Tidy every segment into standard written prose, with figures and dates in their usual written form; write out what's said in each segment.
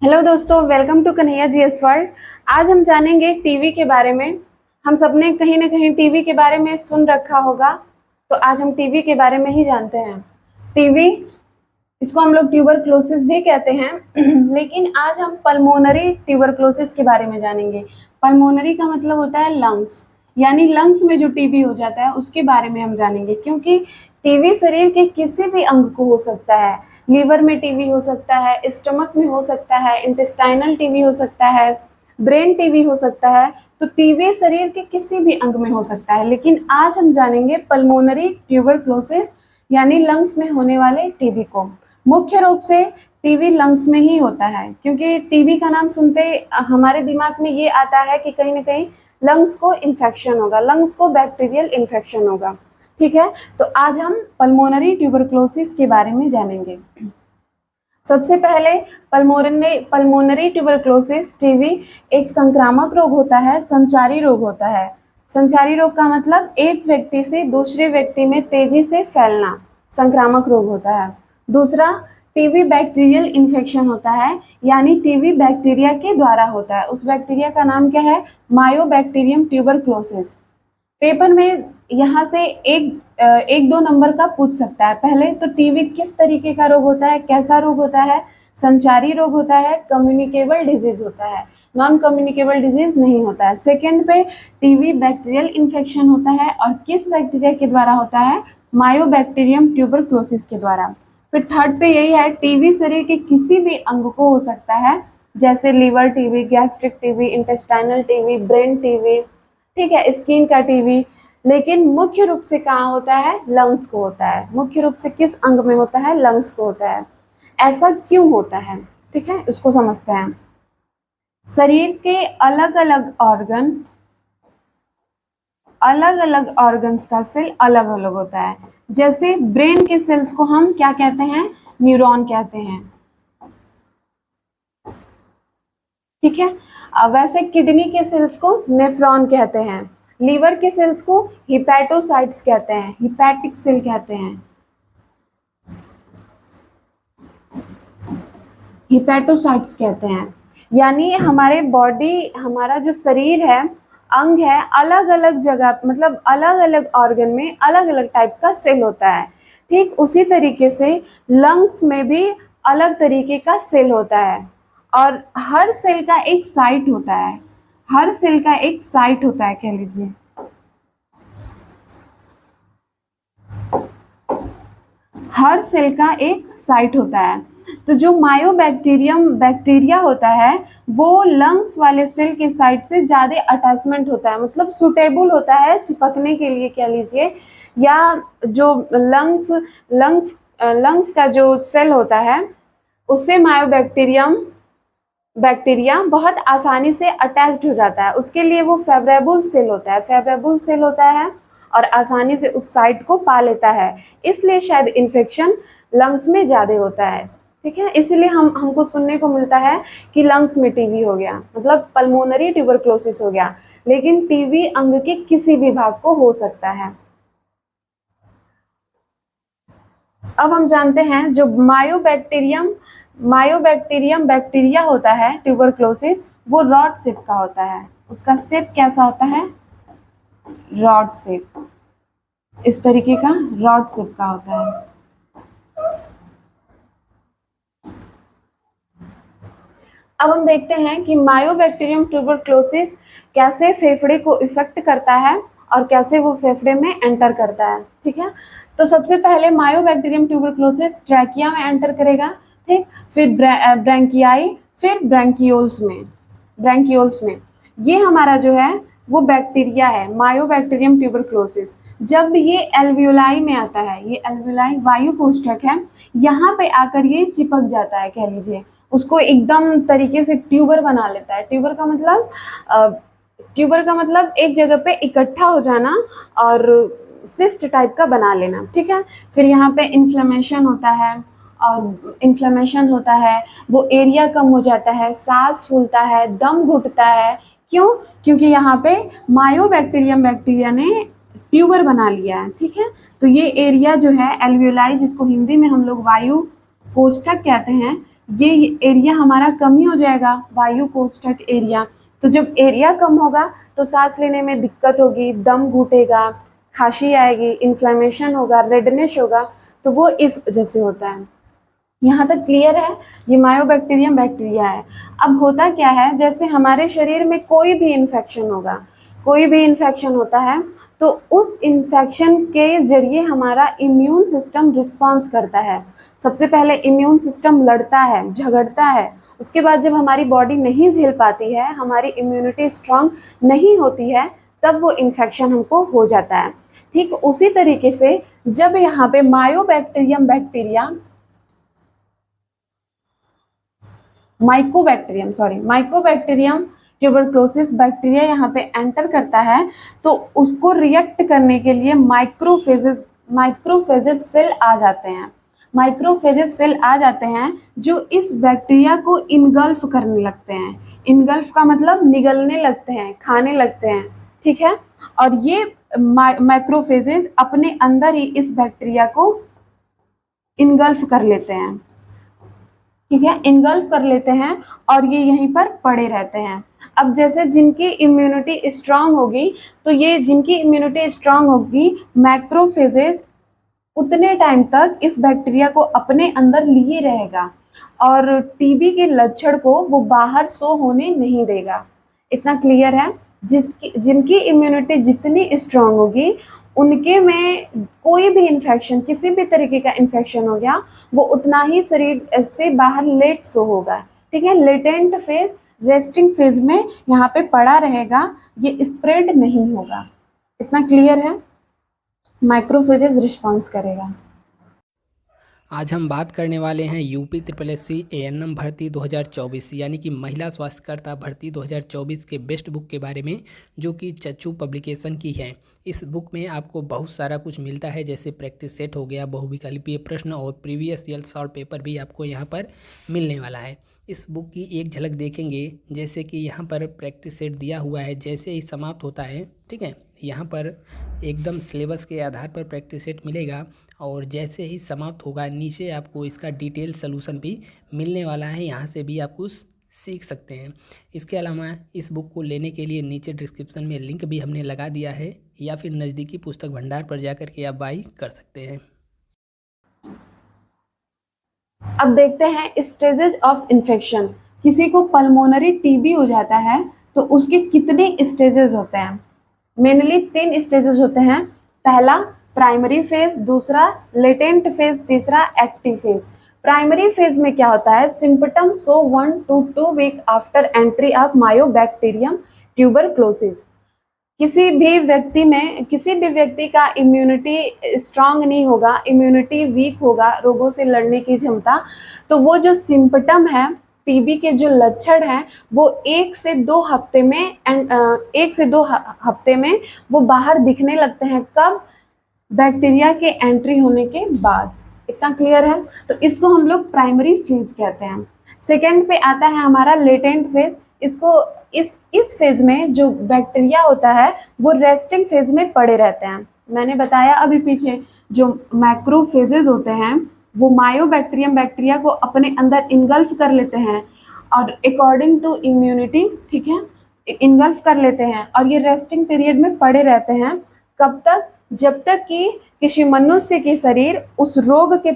Hello दोस्तों, welcome to Kanhaiya GS world. आज हम जानेंगे टीवी के बारे में। हम सबने कहीं ना कहीं टीवी के बारे में सुन रखा होगा, तो आज हम टीवी के बारे में ही जानते हैं। टीवी, इसको हम लोग ट्यूबरक्लोसिस भी कहते हैं लेकिन आज हम पल्मोनरी ट्यूबरक्लोसिस के बारे में जानेंगे। पल्मोनरी का मतलब होता है लंग्स, यानी लंग्स में जो टीबी हो जाता है उसके बारे में हम जानेंगे। क्योंकि टीबी शरीर के किसी भी अंग को हो सकता है। लीवर में टीबी हो सकता है, स्टमक में हो सकता है, इंटेस्टाइनल टीबी हो सकता है, ब्रेन टीबी हो सकता है। तो टीबी शरीर के किसी भी अंग में हो सकता है, लेकिन आज हम जानेंगे पल्मोनरी ट्यूबरक्लोसिस यानी लंग्स में होने वाले टीबी को। मुख्य रूप से टीबी लंग्स में ही होता है, क्योंकि टीबी का नाम सुनते हमारे दिमाग में ये आता है कि कहीं ना कहीं लंग्स को इन्फेक्शन होगा, लंग्स को बैक्टीरियल इन्फेक्शन होगा। ठीक है, तो आज हम पल्मोनरी ट्यूबरक्लोसिस के बारे में जानेंगे। सबसे पहले पल्मोनरी ट्यूबरक्लोसिस टीबी एक संक्रामक रोग होता है, संचारी रोग होता है। संचारी रोग का मतलब एक व्यक्ति से दूसरे व्यक्ति में तेजी से फैलना, संक्रामक रोग होता है। दूसरा, टीबी बैक्टीरियल इन्फेक्शन होता है, यानी टीबी बैक्टीरिया के द्वारा होता है। उस बैक्टीरिया का नाम क्या है? Mycobacterium tuberculosis. पेपर में यहाँ से एक दो नंबर का पूछ सकता है। पहले तो टीबी किस तरीके का रोग होता है, कैसा रोग होता है? संचारी रोग होता है, कम्युनिकेबल डिजीज होता है, नॉन कम्युनिकेबल डिजीज नहीं होता है। सेकेंड पे टीबी बैक्टीरियल इन्फेक्शन होता है, और किस बैक्टीरिया के द्वारा होता है? मायोबैक्टीरियम ट्यूबरक्लोसिस के द्वारा। फिर थर्ड पे यही है, टीबी शरीर के किसी भी अंग को हो सकता है, जैसे liver TB, gastric TB, intestinal TB, brain TB, ठीक है, स्किन का टीबी। लेकिन मुख्य रूप से कहाँ होता है? लंग्स को होता है। मुख्य रूप से किस अंग में होता है? लंग्स को होता है। ऐसा क्यों होता है? ठीक है, इसको समझते हैं। शरीर के अलग अलग ऑर्गन्स का सेल अलग अलग होता है। जैसे ब्रेन के सेल्स को हम क्या कहते हैं? न्यूरॉन कहते हैं। ठीक है, वैसे किडनी के सेल्स को नेफ्रॉन कहते हैं। लीवर के सेल्स को हिपैटोसाइट्स कहते हैं, हिपैटिक सेल कहते हैं, हिपैटोसाइट्स कहते हैं। यानी हमारे बॉडी, हमारा जो शरीर है, अंग है, अलग अलग जगह, मतलब अलग अलग ऑर्गन में अलग अलग टाइप का सेल होता है। ठीक उसी तरीके से लंग्स में भी अलग तरीके का सेल होता है, और हर सेल का एक साइट होता है। हर सेल का एक साइट होता है, कह लीजिए। हर सेल का एक साइट होता है। तो जो मायोबैक्टीरियम बैक्टीरिया होता है, वो लंग्स वाले सेल के साइट से ज़्यादा अटैचमेंट होता है, मतलब सुटेबल होता है चिपकने के लिए, कह लीजिए। या जो लंग्स का जो सेल होता है, उससे बैक्टीरिया बहुत आसानी से अटैच्ड हो जाता है। उसके लिए वो फेवरेबल सेल होता है और आसानी से उस साइट को पा लेता है। इसलिए शायद इन्फेक्शन लंग्स में ज़्यादा होता है। ठीक है, इसीलिए हमको सुनने को मिलता है कि लंग्स में टीबी हो गया, मतलब पल्मोनरी ट्यूबरक्लोसिस हो गया। लेकिन टीबी अंग के किसी भी भाग को हो सकता है। अब हम जानते हैं, जो मायोबैक्टीरियम बैक्टीरिया होता है ट्यूबरक्लोसिस, वो रॉड शेप का होता है। उसका शेप कैसा होता है? रॉड शेप, इस तरीके का रॉड शेप का होता है। अब हम देखते हैं कि मायोबैक्टीरियम ट्यूबरक्लोसिस कैसे फेफड़े को इफेक्ट करता है और कैसे वो फेफड़े में एंटर करता है। ठीक है, तो सबसे पहले मायोबैक्टीरियम ट्यूबरक्लोसिस ट्रैकिया में एंटर करेगा। ठीक, फिर ब्रैंकियाई, फिर ब्रैंकियोल्स में ये हमारा जो है वो बैक्टीरिया है, मायोबैक्टीरियम ट्यूबरक्लोसिस। जब ये एल्वियोलाई में आता है, ये एल्वियोलाई वायु कोष्ठक है, यहाँ पे आकर ये चिपक जाता है, कह लीजिए। उसको एकदम तरीके से ट्यूबर बना लेता है। ट्यूबर का मतलब एक जगह पे इकट्ठा हो जाना और सिस्ट टाइप का बना लेना। ठीक है, फिर यहाँ पे इन्फ्लेमेशन होता है, और इन्फ्लेमेशन होता है, वो एरिया कम हो जाता है, सांस फूलता है, दम घुटता है। क्यों? क्योंकि यहाँ पे मायोबैक्टीरियम बैक्टीरिया ने ट्यूबर बना लिया है। ठीक है, तो ये एरिया जो है एल्वियोलाई, जिसको हिंदी में हम लोग वायु कोष्ठक कहते हैं, ये एरिया हमारा कम ही हो जाएगा, वायु कोष्ठक एरिया। तो जब एरिया कम होगा तो सांस लेने में दिक्कत होगी, दम घुटेगा, खांसी आएगी, इन्फ्लेमेशन होगा, रेडनेस होगा, तो वो इस वजह से होता है। यहाँ तक क्लियर है? ये मायोबैक्टीरियम बैक्टीरिया है। अब होता क्या है, जैसे हमारे शरीर में कोई भी इन्फेक्शन होगा, कोई भी इन्फेक्शन होता है तो उस इन्फेक्शन के जरिए हमारा इम्यून सिस्टम रिस्पॉन्स करता है। सबसे पहले इम्यून सिस्टम लड़ता है, झगड़ता है, उसके बाद जब हमारी बॉडी नहीं झेल पाती है, हमारी इम्यूनिटी स्ट्रांग नहीं होती है, तब वो इन्फेक्शन हमको हो जाता है। ठीक उसी तरीके से जब यहाँ पे Mycobacterium bacteria Mycobacterium tuberculosis bacteria यहाँ पे एंटर करता है, तो उसको रिएक्ट करने के लिए माइक्रोफेजेस सेल आ जाते हैं। माइक्रोफेजेस सेल आ जाते हैं जो इस बैक्टीरिया को इनगल्फ करने लगते हैं। इनगल्फ का मतलब निगलने लगते हैं, खाने लगते हैं, ठीक है। और ये माइक्रोफेजेस अपने अंदर ही इस बैक्टीरिया को इनगल्फ कर लेते हैं, ठीक है, इनगल्फ कर लेते हैं और ये यहीं पर पड़े रहते हैं। अब जैसे जिनकी इम्यूनिटी स्ट्रांग होगी, तो ये जिनकी इम्यूनिटी स्ट्रांग होगी, मैक्रोफेजेज उतने टाइम तक इस बैक्टीरिया को अपने अंदर लिए रहेगा और टीबी के लक्षण को वो बाहर शो होने नहीं देगा। इतना क्लियर है? जिनकी इम्यूनिटी जितनी स्ट्रांग होगी, उनके में कोई भी इन्फेक्शन, किसी भी तरीके का इन्फेक्शन हो गया, वो उतना ही शरीर से बाहर लेट शो होगा, ठीक है। लेटेंट फेज, रेस्टिंग फेज में यहाँ पे पड़ा रहेगा, ये स्प्रेड नहीं होगा। इतना क्लियर है? माइक्रोफेजेस रिस्पॉन्स करेगा। आज हम बात करने वाले हैं यूपी SSSC ANM भर्ती 2024 यानी कि महिला स्वास्थ्यकर्ता भर्ती 2024 के बेस्ट बुक के बारे में, जो कि चच्चू पब्लिकेशन की है। इस बुक में आपको बहुत सारा कुछ मिलता है, जैसे प्रैक्टिस सेट हो गया, बहुविकल्पीय प्रश्न और प्रीवियस ईयर शॉर्ट पेपर भी आपको यहाँ पर मिलने वाला है। इस बुक की एक झलक देखेंगे, जैसे कि यहाँ पर प्रैक्टिस सेट दिया हुआ है, जैसे ही समाप्त होता है, ठीक है, यहाँ पर एकदम सिलेबस के आधार पर प्रैक्टिस सेट मिलेगा और जैसे ही समाप्त होगा नीचे आपको इसका डिटेल सलूशन भी मिलने वाला है, यहाँ से भी आप कुछ सीख सकते हैं। इसके अलावा इस बुक को लेने के लिए नीचे डिस्क्रिप्शन में लिंक भी हमने लगा दिया है, या फिर नज़दीकी पुस्तक भंडार पर जाकर के आप बाई कर सकते हैं। अब देखते हैं स्टेजेस ऑफ इन्फेक्शन। किसी को पल्मोनरी टीबी हो जाता है तो उसके कितने स्टेजेस होते हैं? मेनली 3 स्टेजेस होते हैं। पहला प्राइमरी फेज, दूसरा लेटेंट फेज, तीसरा एक्टिव फेज। प्राइमरी फेज में क्या होता है? Symptom show 1 to 2 week after entry of mycobacterium tuberculosis. किसी भी व्यक्ति का इम्यूनिटी स्ट्रांग नहीं होगा, इम्यूनिटी वीक होगा, रोगों से लड़ने की क्षमता, तो वो जो सिम्पटम है, टीबी के जो लक्षण हैं, वो 1 से 2 हफ्ते में वो बाहर दिखने लगते हैं। कब? बैक्टीरिया के एंट्री होने के बाद। इतना क्लियर है? तो इसको हम लोग प्राइमरी फेज कहते हैं। सेकेंड पे आता है हमारा लेटेंट फेज। इसको इस फेज में जो बैक्टीरिया होता है वो रेस्टिंग फेज में पड़े रहते हैं। मैंने बताया अभी पीछे, जो मैक्रोफेजेस होते हैं वो मायोबैक्टीरियम बैक्टीरिया को अपने अंदर इनगल्फ कर लेते हैं और अकॉर्डिंग टू इम्यूनिटी, ठीक है, इनगल्फ कर लेते हैं और ये रेस्टिंग पीरियड में पड़े रहते हैं। कब तक? जब तक कि किसी मनुष्य की शरीर उस रोग के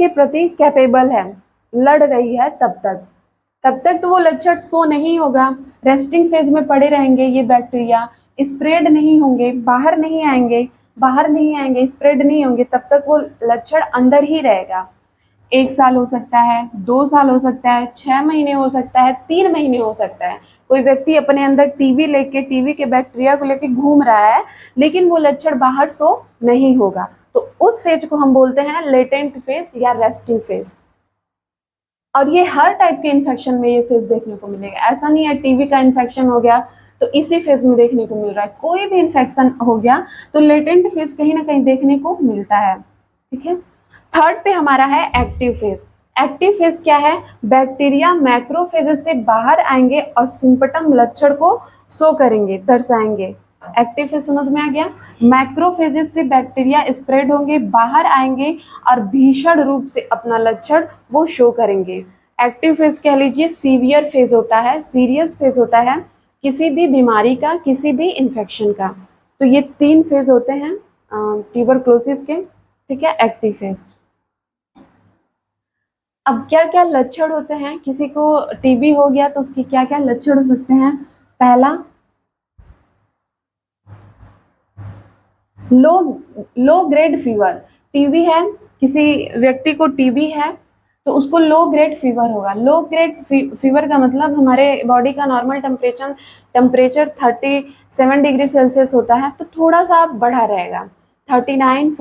प्रति कैपेबल है, लड़ रही है, तब तक तो वो लक्षण शो नहीं होगा। रेस्टिंग फेज में पड़े रहेंगे ये बैक्टीरिया, स्प्रेड नहीं होंगे, बाहर नहीं आएंगे, स्प्रेड नहीं होंगे, तब तक वो लक्षण अंदर ही रहेगा। 1 साल हो सकता है, 2 साल हो सकता है, 6 महीने हो सकता है, 3 महीने हो सकता है। कोई व्यक्ति अपने अंदर टीबी के बैक्टीरिया को लेके घूम रहा है, लेकिन वो लक्षण बाहर शो नहीं होगा, तो उस फेज को हम बोलते हैं लेटेंट फेज या रेस्टिंग फेज। और ये हर टाइप के इन्फेक्शन में ये फेज देखने को मिलेगा। ऐसा नहीं है टीबी का इन्फेक्शन हो गया तो इसी फेज में देखने को मिल रहा है। कोई भी इन्फेक्शन हो गया तो लेटेंट फेज कहीं ना कहीं देखने को मिलता है, ठीक है। थर्ड पे हमारा है एक्टिव फेज। एक्टिव फेज क्या है? बैक्टीरिया मैक्रोफेजेस से बाहर आएंगे और सिम्पटम लक्षण को शो करेंगे, दर्शाएंगे। एक्टिव फेज समझ में आ गया। मैक्रोफेजेस से बैक्टीरिया स्प्रेड होंगे, बाहर आएंगे और भीषण रूप से अपना लक्षण वो शो करेंगे। एक्टिव फेज कह लीजिए सीवियर फेज होता है, सीरियस फेज होता है किसी भी बीमारी का, किसी भी इन्फेक्शन का। तो ये 3 फेज होते हैं ट्यूबरक्लोसिस के, ठीक है, एक्टिव फेज। अब क्या क्या लक्षण होते हैं, किसी को टीबी हो गया तो उसके क्या क्या लक्षण हो सकते हैं। पहला, लो ग्रेड फीवर। टीबी है, किसी व्यक्ति को टीबी है तो उसको लो ग्रेड फीवर होगा। लो ग्रेड फीवर का मतलब हमारे बॉडी का नॉर्मल टेम्परेचर 37 डिग्री सेल्सियस होता है, तो थोड़ा सा बढ़ा रहेगा, 39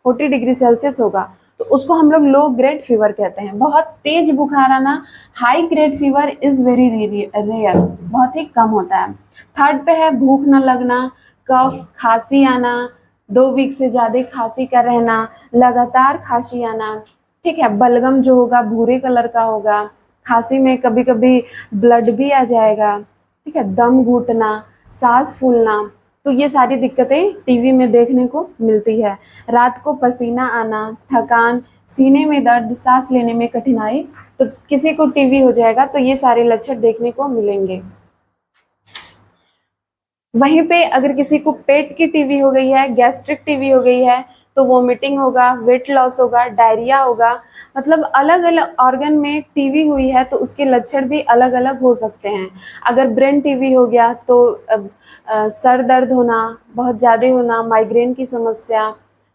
40 डिग्री सेल्सियस होगा, तो उसको हम लोग लो ग्रेड फीवर कहते हैं। बहुत तेज बुखार आना, high grade fever is very rare, बहुत ही कम होता है। थर्ड पे है भूख न लगना, कफ, खांसी आना, 2 वीक से ज़्यादा खांसी का रहना, लगातार खांसी आना, ठीक है। बलगम जो होगा भूरे कलर का होगा, खांसी में कभी कभी ब्लड भी आ जाएगा, ठीक है। दम घुटना, सांस फूलना, तो ये सारी दिक्कतें टीबी में देखने को मिलती है। रात को पसीना आना, थकान, सीने में दर्द, सांस लेने में कठिनाई, तो किसी को टीबी हो जाएगा तो ये सारे लक्षण देखने को मिलेंगे। वहीं पे अगर किसी को पेट की टीबी हो गई है, गैस्ट्रिक टीबी हो गई है, तो वोमिटिंग होगा, वेट लॉस होगा, डायरिया होगा, मतलब अलग अलग ऑर्गन में टीबी हुई है तो उसके लक्षण भी अलग अलग हो सकते हैं। अगर ब्रेन टीबी हो गया तो सर दर्द होना, बहुत ज़्यादा होना, माइग्रेन की समस्या,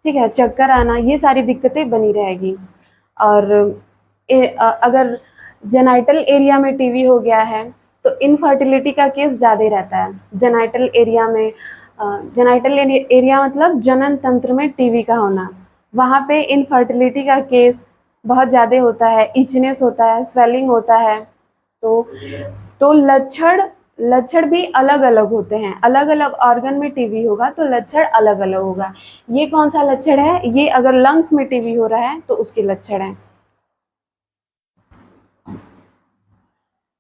ठीक है, चक्कर आना, ये सारी दिक्कतें बनी रहेगी। और अगर जेनाइटल एरिया में टीबी हो गया है तो इनफर्टिलिटी का केस ज़्यादा रहता है। जेनाइटल एरिया में, जेनाइटल एरिया मतलब जनन तंत्र में टीबी का होना, वहाँ पे इनफर्टिलिटी का केस बहुत ज़्यादा होता है, इचनेस होता है, स्वेलिंग होता है। तो लक्षण भी अलग अलग होते हैं, अलग अलग ऑर्गन में टीबी होगा तो लक्षण अलग अलग होगा। ये कौन सा लक्षण है, ये अगर लंग्स में टीबी हो रहा है तो उसके लक्षण है।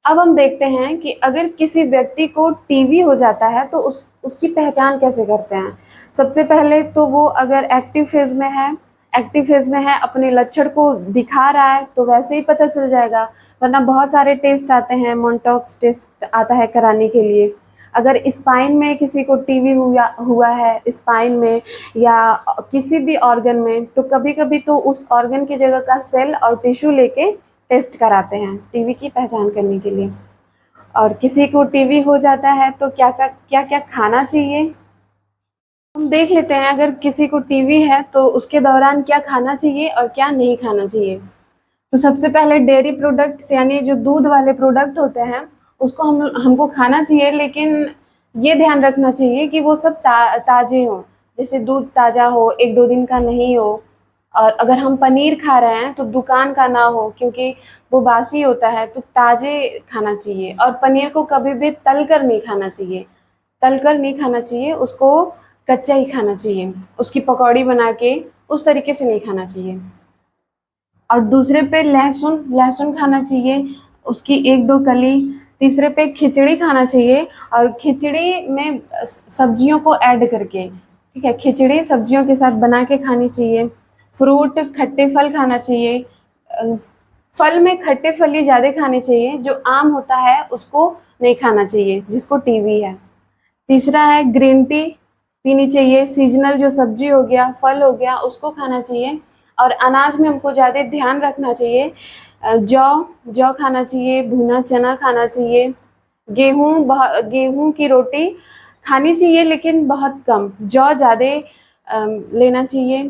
अब हम देखते हैं कि अगर किसी व्यक्ति को टीबी हो जाता है तो उसकी पहचान कैसे करते हैं। सबसे पहले तो वो अगर एक्टिव फेज में है, अपने लक्षण को दिखा रहा है तो वैसे ही पता चल जाएगा, वरना बहुत सारे टेस्ट आते हैं, मोंटॉक्स टेस्ट आता है कराने के लिए। अगर स्पाइन में किसी को टीबी हुआ है, स्पाइन में या किसी भी ऑर्गन में, तो कभी कभी तो उस ऑर्गन की जगह का सेल और टिश्यू लेके टेस्ट कराते हैं टीबी की पहचान करने के लिए। और किसी को टीबी हो जाता है तो क्या क्या खाना चाहिए, हम देख लेते हैं। अगर किसी को टीबी है तो उसके दौरान क्या खाना चाहिए और क्या नहीं खाना चाहिए। तो सबसे पहले डेयरी प्रोडक्ट्स, यानी जो दूध वाले प्रोडक्ट होते हैं, उसको हमको खाना चाहिए, लेकिन ये ध्यान रखना चाहिए कि वो सब ताज़े हों, जैसे दूध ताज़ा हो, 1-2 दिन का नहीं हो। और अगर हम पनीर खा रहे हैं तो दुकान का ना हो, क्योंकि वो बासी होता है, तो ताज़े खाना चाहिए। और पनीर को कभी भी तल कर नहीं खाना चाहिए, उसको कच्चा ही खाना चाहिए, उसकी पकौड़ी बना के उस तरीके से नहीं खाना चाहिए। और दूसरे पे लहसुन खाना चाहिए, उसकी 1-2 कली। तीसरे पे खिचड़ी खाना चाहिए, और खिचड़ी में सब्जियों को ऐड करके, ठीक है, खिचड़ी सब्जियों के साथ बना के खानी चाहिए। फ्रूट, खट्टे फल खाना चाहिए, फल में खट्टे फल ही ज़्यादा खाने चाहिए, जो आम होता है उसको नहीं खाना चाहिए जिसको टीबी है। तीसरा है ग्रीन टी पीनी चाहिए, सीजनल जो सब्जी हो गया, फल हो गया, उसको खाना चाहिए। और अनाज में हमको ज़्यादा ध्यान रखना चाहिए, जौ खाना चाहिए, भुना चना खाना चाहिए, गेहूँ की रोटी खानी चाहिए लेकिन बहुत कम, जौ ज़्यादा लेना चाहिए,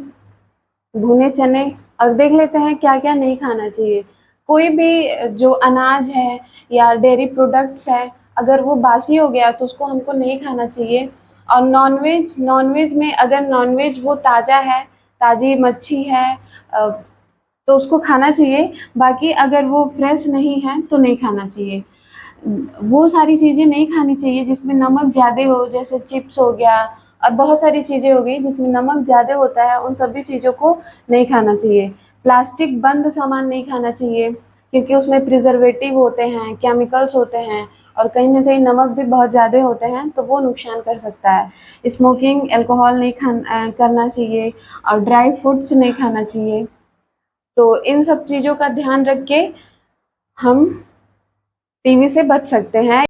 भुने चने। और देख लेते हैं क्या क्या नहीं खाना चाहिए। कोई भी जो अनाज है या डेयरी प्रोडक्ट्स है, अगर वो बासी हो गया तो उसको हमको नहीं खाना चाहिए। और नॉनवेज में अगर नॉनवेज वो ताज़ा है, ताज़ी मच्छी है, तो उसको खाना चाहिए। बाकी अगर वो फ्रेश नहीं है तो नहीं खाना चाहिए। वो सारी चीज़ें नहीं खानी चाहिए जिसमें नमक ज़्यादा हो, जैसे चिप्स हो गया और बहुत सारी चीज़ें हो गई जिसमें नमक ज़्यादा होता है, उन सभी चीज़ों को नहीं खाना चाहिए। प्लास्टिक बंद सामान नहीं खाना चाहिए, क्योंकि उसमें प्रिजर्वेटिव होते हैं, केमिकल्स होते हैं, और कहीं ना कहीं नमक भी बहुत ज़्यादा होते हैं तो वो नुकसान कर सकता है। स्मोकिंग, अल्कोहल नहीं करना चाहिए और ड्राई फ्रूट्स नहीं खाना चाहिए। तो इन सब चीज़ों का ध्यान रख के हम टीवी से बच सकते हैं।